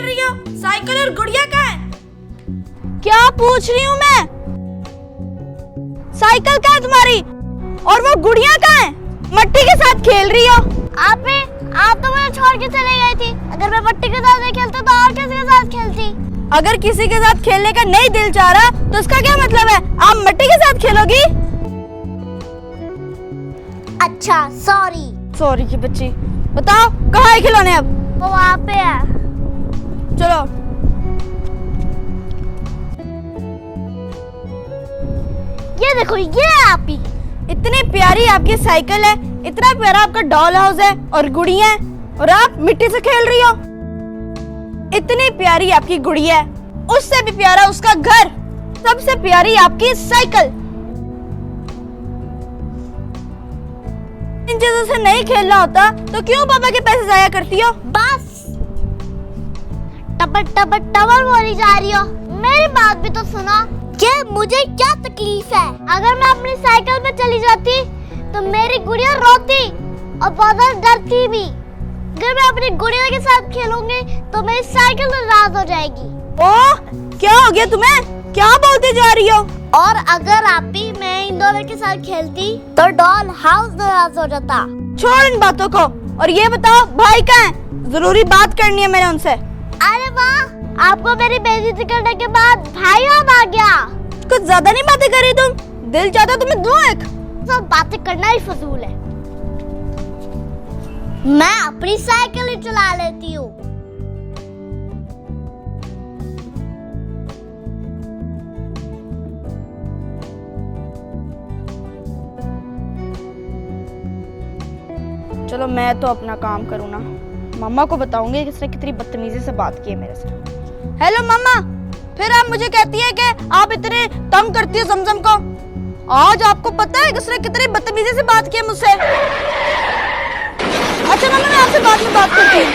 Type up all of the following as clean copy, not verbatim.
रही हो? साइकिल और गुड़िया कहाँ है? क्या पूछ रही हूँ मैं? साइकिल कहाँ है तुम्हारी? और वो गुड़िया कहाँ है? मट्टी के साथ खेल रही हो? आप तो मुझे छोड़ के चले गई थी। अगर मैं मट्टी के साथ नहीं खेलती तो और किसके साथ खेलती? अगर किसी के साथ खेलने का नहीं दिल चाह रहा तो उसका क्या मतलब है? आप मट्टी के साथ खेलोगी? अच्छा सॉरी। सॉरी की बच्ची। बताओ कहाँ है खिलौने अब? वो वहाँ पे है। चलो। ये देखो, ये है आप ही। इतनी प्यारी आपकी साइकिल है, इतना प्यारा आपका डॉल हाउस है और गुड़िया है, और आप मिट्टी से खेल रही हो। इतनी प्यारी आपकी गुड़िया है, उससे भी प्यारा उसका घर, सबसे प्यारी आपकी साइकिल। इन चीजों से नहीं खेलना होता तो क्यों पापा के पैसे जाया करती हो? बस टबर बोली जा रही हो। मेरी बात भी तो सुनो कि मुझे क्या तकलीफ है। अगर मैं अपनी साइकिल पे चली जाती तो मेरी गुड़िया रोती और बहुत डरती भी। अगर मैं अपनी गुड़िया के साथ खेलूंगी तो मेरी साइकिल नाराज हो जाएगी। ओह, क्या हो गया तुम्हें? क्या बोलती जा रही हो? और अगर आप भी मैं इन दोनों के साथ खेलती तो डॉल हाउस नाराज हो जाता। छोड़ इन बातों को और ये बताओ भाई कहाँ है? जरूरी बात करनी है मैंने उनसे। अरे वाह, आपको मेरी बेइज्जती करने के बाद भाई अब आ गया। कुछ ज्यादा नहीं बातें कर रही तुम? दिल चाहता तुम्हें दूं एक? सब बातें करना ही फजूल है। मैं अपनी साइकिल ही चला लेती हूँ। चलो मैं तो अपना काम करूँ ना। मम्मा को बताऊंगी कि इसने कितनी बदतमीजी से बात की है मेरे से। हेलो मम्मा, फिर आप मुझे कहती है कि आप इतने तंग करती हो जमजम को। आज आपको पता है कि उसने कितनी बदतमीजी से बात की है मुझसे। अच्छा मम्मा, मैं आपसे बाद में बात करती हूँ।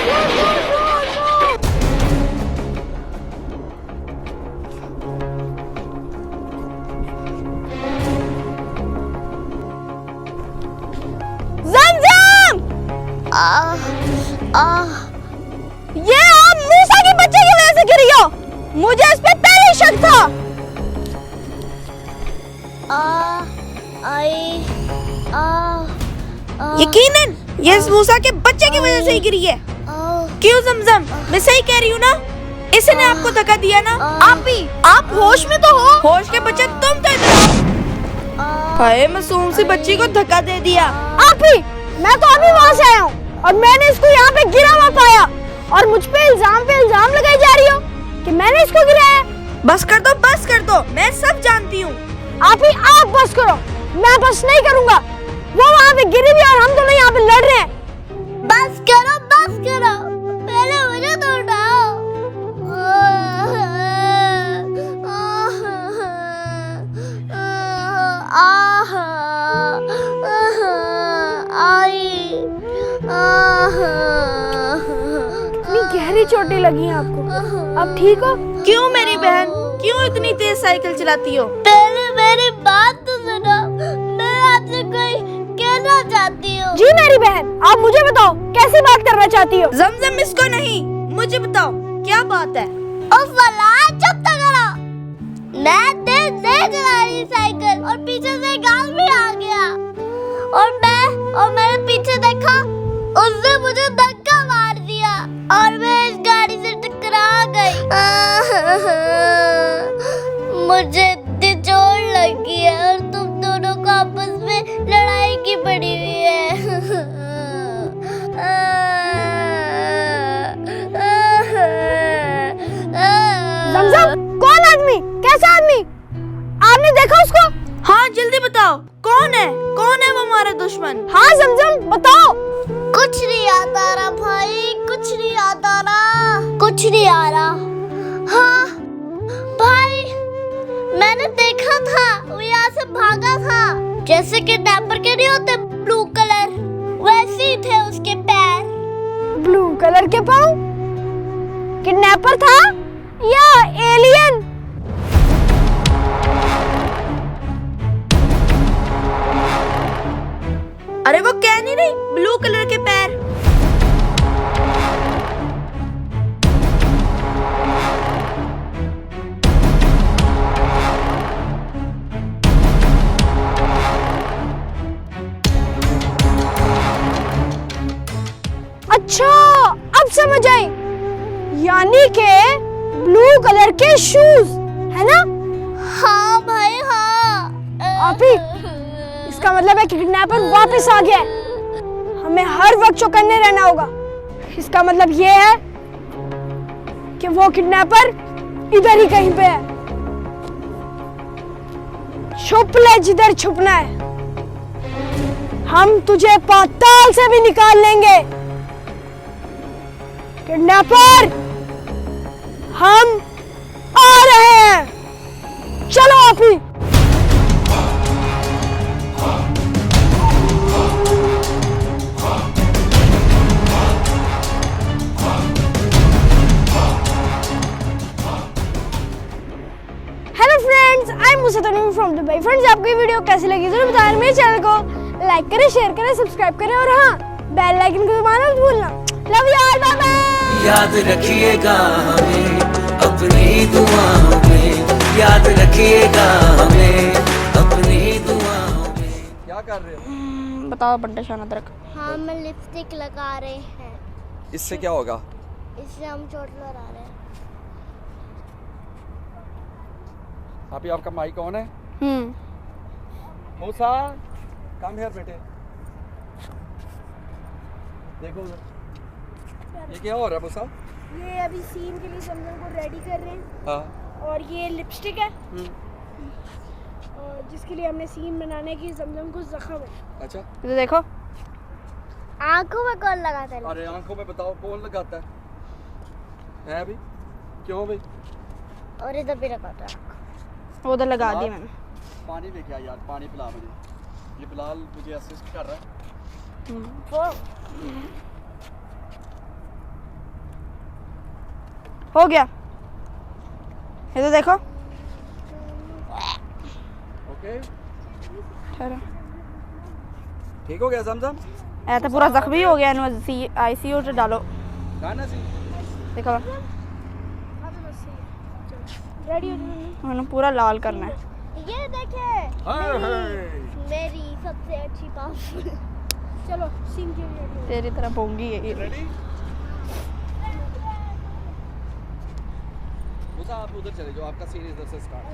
ये आप मूसा के बच्चे की वजह से गिरी हो। मुझे इस पे पहले ही शक था। यकीनन ये इस मूसा के बच्चे की वजह से ही गिरी है। क्यों जमजम, मैं सही कह रही हूँ ना? इसने आपको धक्का दिया ना? आप ही, आप होश में तो हो? होश के बच्चे तुम थे। हाय, मासूम सी बच्ची को धक्का दे दिया। आप ही, मैं तो अभी वहाँ से आया हूँ और मैंने इसको यहाँ पे गिरा हुआ पाया और मुझ पे इल्जाम लगाई जा रही हो कि मैंने इसको गिराया। बस कर दो, मैं सब जानती हूँ। आप बस करो, मैं बस नहीं करूँगा। वो वहाँ पे गिरी भी और हम दोनों यहाँ पे लड़ रहे हैं। बस करो, पहले मुझे तो उठाओ। इतनी गहरी चोटें लगी हैं आपको? अब ठीक हो? क्यों मेरी बहन, क्यों इतनी तेज साइकिल चलाती हो? पहले मेरी बात तो सुनो, मैं आपसे कोई कहना चाहती हूँ। जी मेरी बहन, आप मुझे बताओ कैसी बात करना चाहती हो? जमजम, इसको नहीं, मुझे बताओ क्या बात है? चुप तो करो। मैं तेज नहीं चला रही साइकिल और पीछे से एक आदमी आ गया और मैंने पीछे देखा, उसने मुझे धक्का मार दिया और मैं इस गाड़ी से टकरा गई। मुझे इतनी चोट लगी है और तुम दोनों को आपस में लड़ाई की पड़ी हुई है। जमजम, कौन आदमी? कैसा आदमी? आपने देखा उसको? हाँ जल्दी बताओ, कौन है वो हमारा दुश्मन? हाँ जमजम बताओ। कुछ नहीं याद आ रहा भाई, कुछ नहीं याद आ रहा, कुछ नहीं आ रहा। हाँ भाई, मैंने देखा था वो यहाँ से भागा था, जैसे कि किडनैपर के नहीं होते ब्लू कलर, वैसे ही थे उसके पैर। ब्लू कलर के पाँव? किडनैपर था या एलियन? अरे वो कह नहीं रही, ब्लू कलर के पैर। नानी के ब्लू कलर के शूज, है ना? हाँ भाई हाँ। आपी, इसका मतलब है कि किडनैपर वापस आ गया है। हमें हर वक्त चौकन्ने रहना होगा। इसका मतलब ये है कि वो किडनैपर इधर ही कहीं पे है। छुप ले जिधर छुपना है। हम तुझे पाताल से भी निकाल लेंगे। किडनैपर, हम आ रहे हैं। चलो आपी। Hello friends, I am Musa Tanveer from Dubai. Friends, आपको ये वीडियो कैसी लगी जरूर बताएं। मेरे चैनल को लाइक करें, शेयर करें, सब्सक्राइब करें और हाँ, बेल आइकन को दबाना मत भूलना। Love you all, bye bye. याद रखिएगा हमें अपनी दुआओं में, याद रखिएगा हमें अपनी दुआओं में। क्या कर रहे हो? बताओ बंटा शान अदरक। हम लिपस्टिक लगा रहे हैं, इससे क्या होगा? इससे हम चोट लगा रहे हैं। अभी आपका माइक ऑन है? मूसा, कम हियर बेटे। देखो उधर। ये क्या हो रहा है मूसा? ये अभी सीन के लिए जमजम को रेडी कर रहे हैं। हाँ। और ये लिपस्टिक है और जिसके लिए हमने सीन बनाने की जमजम को जख्म है। अच्छा, तो देखो, आंखों में कौन लगाता है? अरे आंखों में बताओ कौन लगाता है अभी? क्यों भाई? और इधर भी लगाता है। वो उधर लगा दी मैंने। पानी लेके आ यार, पानी पिला मुझे। ये बिलाल मुझे असिस्ट कर रहा है। वो हो गया, ये तो देखो। ओके, ठहरो, ठीक हो गया जमजम? ऐसा पूरा जख्मी हो गया। आईसीयू से डालो। गाना सी देखो, रेडी हो मैंने पूरा लाल करना है। ये देखे मेरी सबसे अच्छी पावरफुल। चलो सीन के लिए तेरी तरह पोंगी है ये। रेडी? मूसा आप उधर चले जाओ, आपका सीन इधर से स्टार्ट।